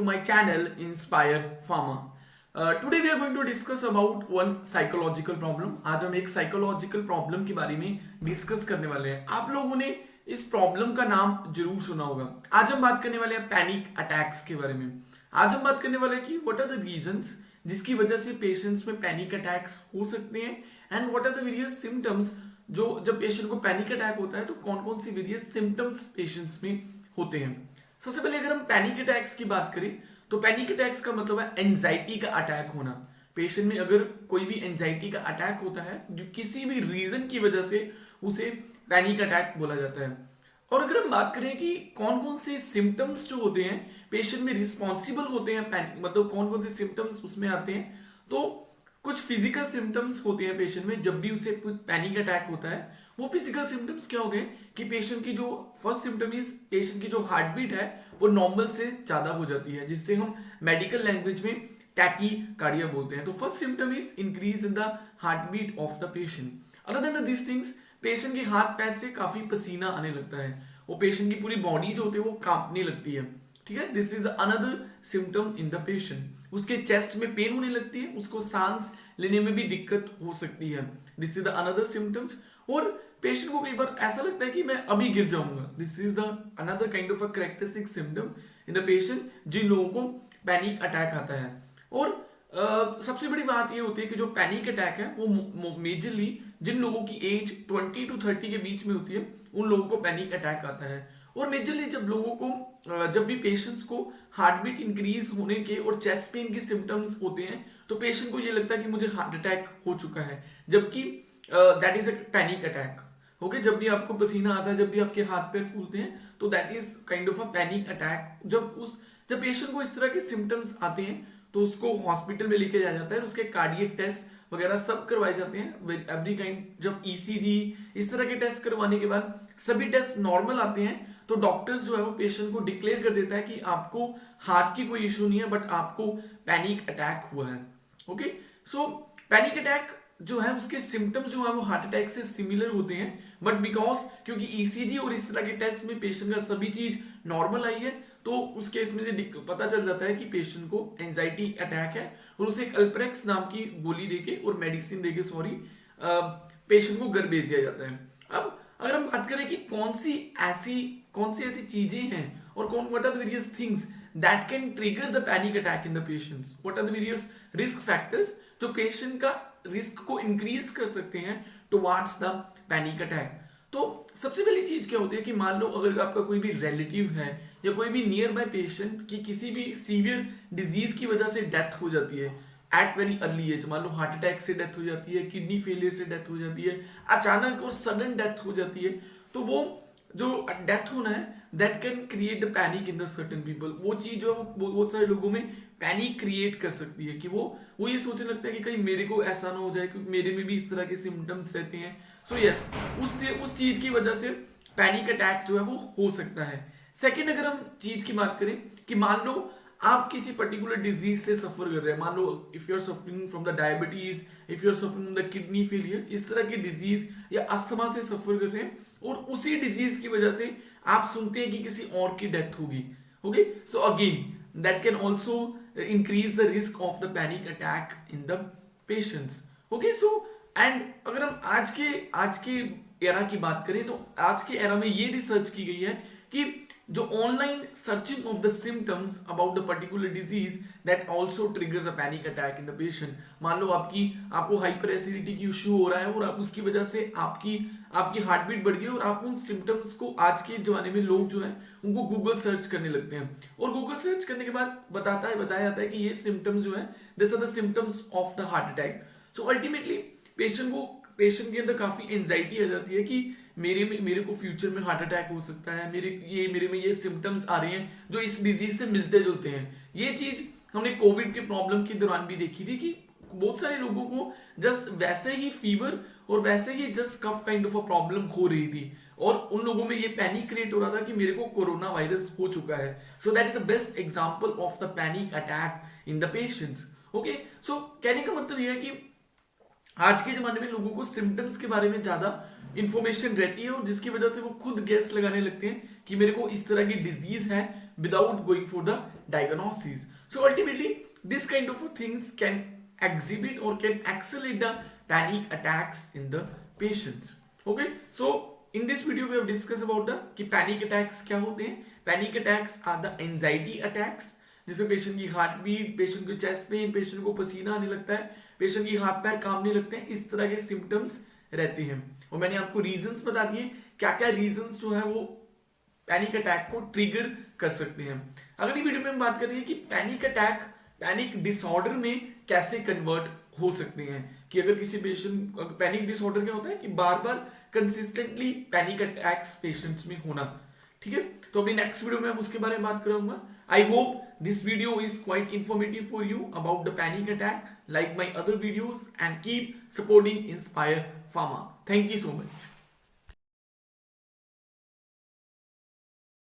my channel Inspire Pharma. Today we are going to discuss about one psychological problem. आज हम एक psychological problem के बारे में डिस्कस करने वाले हैं. आप लोगों ने इस प्रॉब्लम का नाम जरूर सुना होगा. आज हम बात करने वाले हैं पैनिक अटैक्स के बारे में. आज हम बात करने वाले हैं कि व्हाट आर द रीजंस जिसकी वजह से पेशेंट्स में पैनिक अटैक्स हो सकते हैं and what are the various symptoms जो जब पेशेंट को पैनिक अटैक होता है तो कौन कौन सी वेरियस सिम्टम्स पेशेंट्स में होते हैं. सबसे पहले अगर हम पैनिक अटैक्स की बात करें तो पैनिक अटैक्स का मतलब है एंजाइटी का अटैक होना. पेशेंट में अगर कोई भी एंजाइटी का अटैक होता है जो किसी भी रीजन की वजह से उसे पैनिक अटैक बोला जाता है. और अगर हम बात करें कि कौन कौन से सिम्टम्स जो होते हैं पेशेंट में रिस्पॉन्सिबल होते हैं मतलब कौन कौन से सिम्टम्स उसमें आते हैं, तो कुछ फिजिकल सिम्टम्स होते हैं पेशेंट में जब भी उसे पैनिक अटैक होता है. वो फिजिकल सिम्टम्स क्या होते हैं कि पेशेंट की जो फर्स्ट सिम्टम इज पेशेंट की जो हार्ट बीट है वो नॉर्मल से ज्यादा हो जाती है जिससे हम मेडिकल लैंग्वेज में टैकीकार्डिया बोलते हैं. तो first symptom is increase in the heart beat of the patient. Other than this things patient के हाथ पैर से काफी पसीना आने लगता है. वो पेशेंट की पूरी बॉडी जो होती है वो कांपने लगती है. ठीक है, this is another symptom in the patient. उसके चेस्ट में पेन होने लगती है, उसको सांस लेने में भी दिक्कत हो सकती है. This is the another symptoms. और पेशेंट को कई बार ऐसा लगता है कि मैं अभी गिर जाऊंगा. This is the another kind of a characteristic symptom in the patient जिन लोगों को पैनिक अटैक आता है. और सबसे बड़ी बात ये होती है कि जो पैनिक अटैक है वो मेजरली जिन लोगों की एज 20 to 30 के बीच में होती है उन लोगों को पैनिक अटैक आता है. और मेजरली जब भी पेशेंट्स को हार्ट बीट इंक्रीज होने के और चेस्ट पेन के सिम्टम्स होते हैं तो पेशेंट को ये लगता है कि मुझे हार्ट अटैक हो चुका है, जबकि that is a panic attack. Okay, जब भी आपको पसीना आता है, जब भी आपके हाथ पैर फूलते हैं तो that is kind of a panic attack. जब पेशेंट को इस तरह के सिम्टम्स आते हैं तो उसको हॉस्पिटल में लेके जाया जाता है. उसके कार्डियक टेस्ट वगैरह सब करवाए जाते हैं एवरी काइंड. जब ईसीजी इस तरह के टेस्ट करवाने के बाद सभी टेस्ट नॉर्मल आते हैं तो डॉक्टर्स जो है वो पेशेंट को डिक्लेयर कर देता है कि आपको हार्ट की कोई इशू नहीं है बट आपको पैनिक अटैक हुआ है. ओके, सो पैनिक अटैक जो है उसके सिम्टम्स जो है वो हार्ट अटैक से सिमिलर होते हैं बट बिकॉज क्योंकि ईसीजी और इस तरह के टेस्ट में पेशेंट का सभी चीज नॉर्मल आई है तो उस केस में पता चल जाता है कि पेशेंट को एंजाइटी अटैक है और उसे एक अल्प्रेक्स नाम की गोली देके और मेडिसिन देके पेशेंट को घर भेज दिया जाता है. अब अगर हम बात करें कि कौन सी ऐसी चीजें हैं और what are the various things that can trigger the panic attack in the patients, what are the various risk factors जो पेशेंट का रिस्क को इंक्रीज कर सकते हैं टुवर्ड्स द पैनिक अटैक. तो सबसे पहली चीज क्या होती है कि मान लो अगर आपका कोई भी रिलेटिव है या कोई भी नियर बाय पेशेंट की किसी भी सीवियर डिजीज की वजह से डेथ हो जाती है एट वेरी अर्ली एज, मान लो हार्ट अटैक से डेथ हो जाती है, किडनी फेलियर से डेथ हो जाती है, अचानक और सडन डेथ हो जाती है, तो वो जो डेथ होना है that can create the panic in the certain people. वो चीज जो बहुत सारे लोगों में पैनिक क्रिएट कर सकती है कि वो ये सोचने लगता है कि कहीं मेरे को ऐसा ना हो जाए क्योंकि मेरे में भी इस तरह के सिम्टम्स रहते हैं. सो यस, उस चीज की वजह से पैनिक अटैक जो है वो हो सकता है. सेकेंड, अगर हम चीज की बात करें कि मान लो आप किसी पर्टिकुलर डिजीज से सफर कर रहे हैं, मान लो if you are suffering from the diabetes, if you are suffering from the kidney failure, इस तरह की डिजीज या अस्थमा से सफर कर रहे हैं और उसी डिजीज की वजह से आप सुनते हैं कि किसी और की डेथ होगी. Okay, so again that can also increase the risk of the panic attack in the patients. Okay, so and अगर हम आज के एरा की बात करें तो आज के एरा में ये रिसर्च की गई है कि जो online searching of the symptoms about the particular disease that also triggers a panic attack in the patient. मान लो आपको हाइपर एसिडिटी की इशू हो रहा है और आप उसकी वजह से आपकी हार्ट बीट बढ़ गई और आप उन सिम्टम्स को आज के जमाने में लोग जो है उनको गूगल सर्च करने लगते हैं और गूगल सर्च करने के बाद बताया जाता है कि ये सिम्टम्स जो है this are the symptoms of the heart attack. So ultimately patient के अंदर काफी एंजाइटी आ जाती है कि मेरे को फ्यूचर में हार्ट अटैक हो सकता है, मेरे में ये सिम्टम्स आ रहे हैं जो इस डिजीज से मिलते जुलते हैं. ये चीज हमने कोविड के प्रॉब्लम के दौरान भी देखी थी कि बहुत सारे लोगों को जस्ट वैसे ही फीवर और वैसे ही just cough kind of a problem हो रही थी और उन लोगों में ये पैनिक क्रिएट हो रहा था कि मेरे को कोरोना वायरस हो चुका है. So that is the best example of the panic attack in the patients. Okay, so कहने का मतलब यह है कि आज के जमाने में लोगों को सिम्टम्स के बारे में ज्यादा इंफॉर्मेशन रहती है और जिसकी वजह से वो खुद गैस लगाने लगते हैं कि मेरे को इस तरह की डिजीज है without going for the diagnosis. So ultimately this kind of things can exhibit or can accelerate the panic attacks in the patients. Okay, so in this video we have discussed about the कि panic attacks क्या होते हैं. Panic attacks are the anxiety attacks जिसमें patient की heart beat, patient को chest pain, patient को पसीना आने लगता है, पेशेंट की हाथ पैर कांपने लगते हैं, इस तरह के सिम्टम्स रहते हैं. और मैंने आपको रीजंस बता दिए क्या क्या रीजंस जो है वो पैनिक अटैक को ट्रिगर कर सकते हैं. अगली वीडियो में हम बात करेंगे कि पैनिक अटैक पैनिक डिसऑर्डर में कैसे कन्वर्ट हो सकते हैं. कि अगर किसी पेशेंट पैनिक डिसऑर्डर क्या होता है कि बार बार कंसिस्टेंटली पैनिक अटैक्स पेशेंट्स में होना. ठीक है, तो अपनी नेक्स्ट वीडियो में हम उसके बारे में बात करूंगा. I hope this video is quite informative for you about the panic attack. Like my other videos and keep supporting Inspire Pharma. Thank you so much.